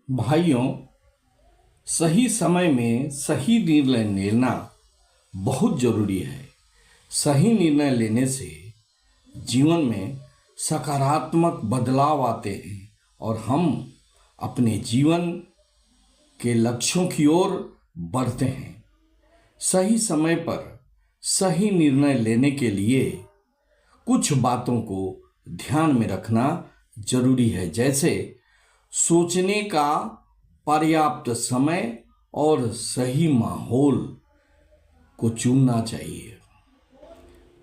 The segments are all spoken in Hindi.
भाइयों, सही समय में सही निर्णय लेना बहुत जरूरी है। सही निर्णय लेने से जीवन में सकारात्मक बदलाव आते हैं और हम अपने जीवन के लक्ष्यों की ओर बढ़ते हैं। सही समय पर सही निर्णय लेने के लिए कुछ बातों को ध्यान में रखना जरूरी है, जैसे सोचने का पर्याप्त समय और सही माहौल को चुनना चाहिए।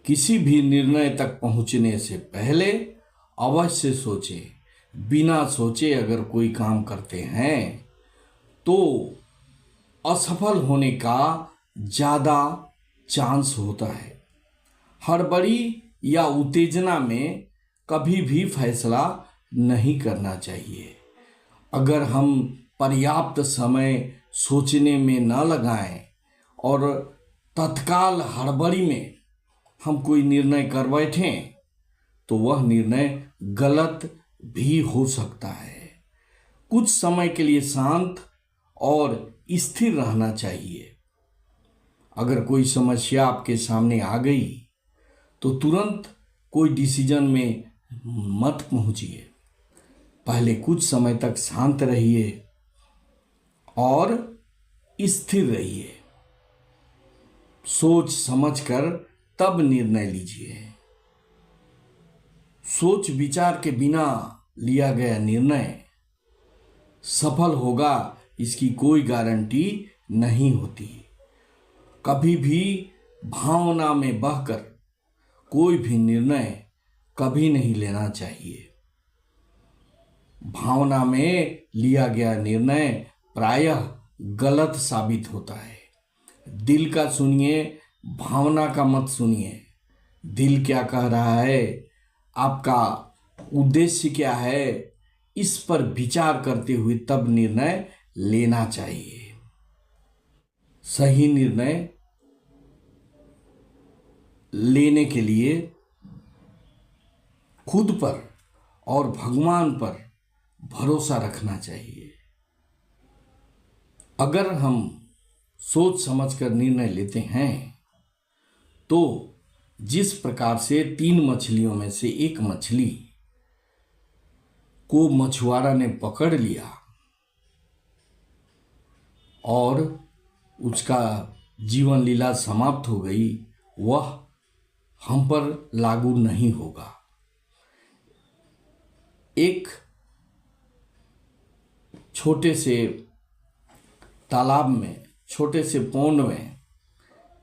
किसी भी निर्णय तक पहुंचने से पहले अवश्य सोचें। बिना सोचे अगर कोई काम करते हैं तो असफल होने का ज़्यादा चांस होता है। हड़बड़ी या उत्तेजना में कभी भी फैसला नहीं करना चाहिए। अगर हम पर्याप्त समय सोचने में न लगाएं और तत्काल हड़बड़ी में हम कोई निर्णय कर बैठें तो वह निर्णय गलत भी हो सकता है। कुछ समय के लिए शांत और स्थिर रहना चाहिए। अगर कोई समस्या आपके सामने आ गई तो तुरंत कोई डिसीजन में मत पहुंचिए। पहले कुछ समय तक शांत रहिए और स्थिर रहिए। सोच समझकर तब निर्णय लीजिए। सोच विचार के बिना लिया गया निर्णय सफल होगा, इसकी कोई गारंटी नहीं होती। कभी भी भावना में बहकर कोई भी निर्णय कभी नहीं लेना चाहिए। भावना में लिया गया निर्णय प्रायः गलत साबित होता है। दिल का सुनिए, भावना का मत सुनिए। दिल क्या कह रहा है, आपका उद्देश्य क्या है, इस पर विचार करते हुए तब निर्णय लेना चाहिए। सही निर्णय लेने के लिए खुद पर और भगवान पर भरोसा रखना चाहिए। अगर हम सोच समझकर निर्णय लेते हैं तो जिस प्रकार से 3 मछलियों में से एक मछली को मछुआरा ने पकड़ लिया और उसका जीवन लीला समाप्त हो गई, वह हम पर लागू नहीं होगा। एक छोटे से तालाब में, छोटे से पौंड में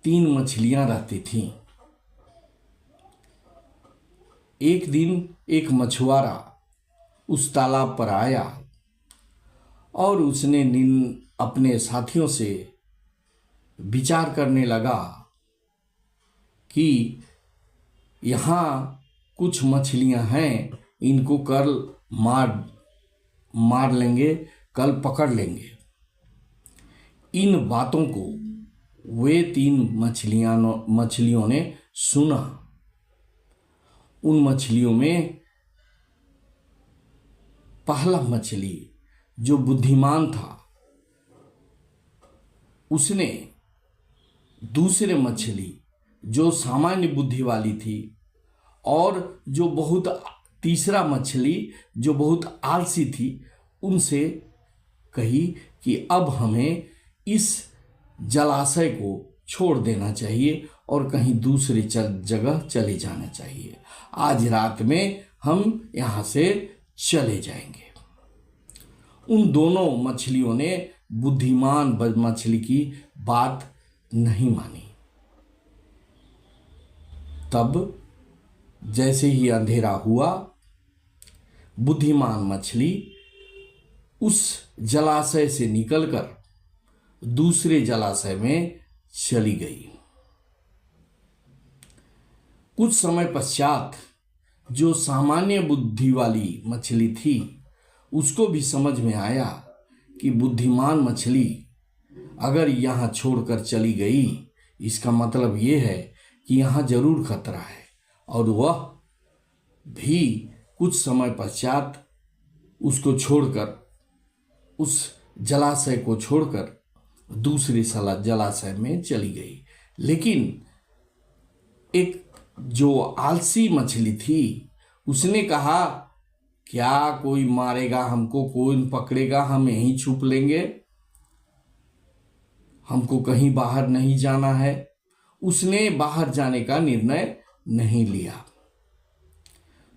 3 मछलियां रहती थीं। एक दिन एक मछुआरा उस तालाब पर आया और उसने अपने साथियों से विचार करने लगा कि यहाँ कुछ मछलियां हैं, इनको कल मार लेंगे, कल पकड़ लेंगे। इन बातों को वे 3 मछलियों ने सुना। उन मछलियों में पहला मछली जो बुद्धिमान था, उसने दूसरे मछली जो सामान्य बुद्धि वाली थी और तीसरा मछली जो बहुत आलसी थी, उनसे कही कि अब हमें इस जलाशय को छोड़ देना चाहिए और कहीं दूसरी जगह चले जाना चाहिए। आज रात में हम यहाँ से चले जाएंगे। उन दोनों मछलियों ने बुद्धिमान मछली की बात नहीं मानी। तब जैसे ही अंधेरा हुआ, बुद्धिमान मछली उस जलाशय से निकलकर दूसरे जलाशय में चली गई। कुछ समय पश्चात जो सामान्य बुद्धि वाली मछली थी, उसको भी समझ में आया कि बुद्धिमान मछली अगर यहाँ छोड़कर चली गई, इसका मतलब ये है कि यहाँ जरूर खतरा है, और वह भी कुछ समय पश्चात उसको छोड़कर उस जलाशय को छोड़कर दूसरे जलाशय में चली गई। लेकिन एक जो आलसी मछली थी उसने कहा, क्या कोई मारेगा हमको, कोई पकड़ेगा, हम यहीं छुप लेंगे, हमको कहीं बाहर नहीं जाना है। उसने बाहर जाने का निर्णय नहीं लिया।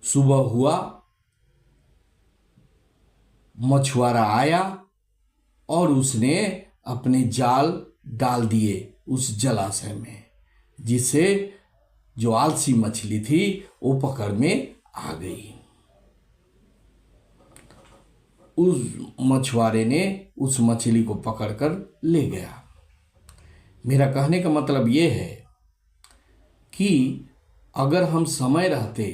सुबह हुआ, मछुआरा आया और उसने अपने जाल डाल दिए उस जलाशय में, जिससे जो आलसी मछली थी वो पकड़ में आ गई। उस मछुआरे ने उस मछली को पकड़कर ले गया। मेरा कहने का मतलब ये है कि अगर हम समय रहते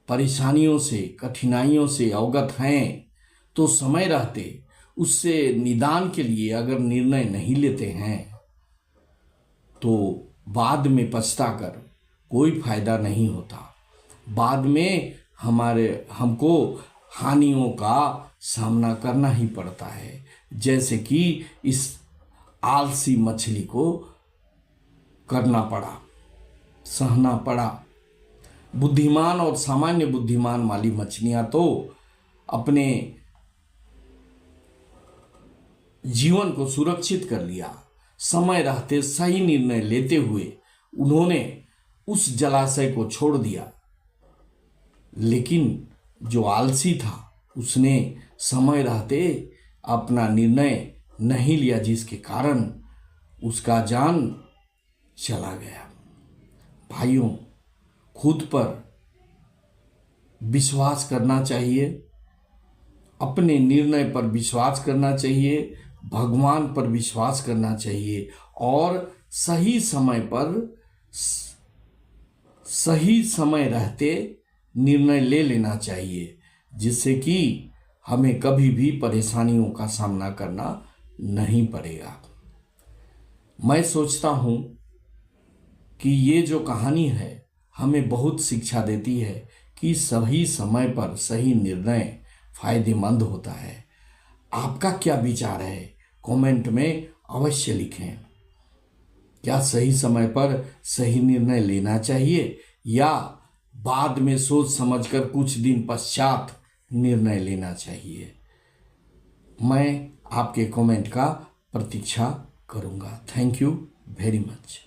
परेशानियों से, कठिनाइयों से अवगत हैं, तो समय रहते उससे निदान के लिए अगर निर्णय नहीं लेते हैं तो बाद में पछताकर कोई फायदा नहीं होता। बाद में हमको हानियों का सामना करना ही पड़ता है, जैसे कि इस आलसी मछली को करना पड़ा, सहना पड़ा। बुद्धिमान और सामान्य बुद्धिमान वाली मछलियां तो अपने जीवन को सुरक्षित कर लिया। समय रहते सही निर्णय लेते हुए उन्होंने उस जलाशय को छोड़ दिया। लेकिन जो आलसी था उसने समय रहते अपना निर्णय नहीं लिया, जिसके कारण उसका जान चला गया। भाइयों, खुद पर विश्वास करना चाहिए, अपने निर्णय पर विश्वास करना चाहिए, भगवान पर विश्वास करना चाहिए और सही समय पर सही समय रहते निर्णय ले लेना चाहिए, जिससे कि हमें कभी भी परेशानियों का सामना करना नहीं पड़ेगा। मैं सोचता हूँ कि ये जो कहानी है हमें बहुत शिक्षा देती है कि सही समय पर सही निर्णय फायदेमंद होता है। आपका क्या विचार है, कमेंट में अवश्य लिखें। क्या सही समय पर सही निर्णय लेना चाहिए या बाद में सोच समझकर कुछ दिन पश्चात निर्णय लेना चाहिए? मैं आपके कमेंट का प्रतीक्षा करूंगा। Thank you very much.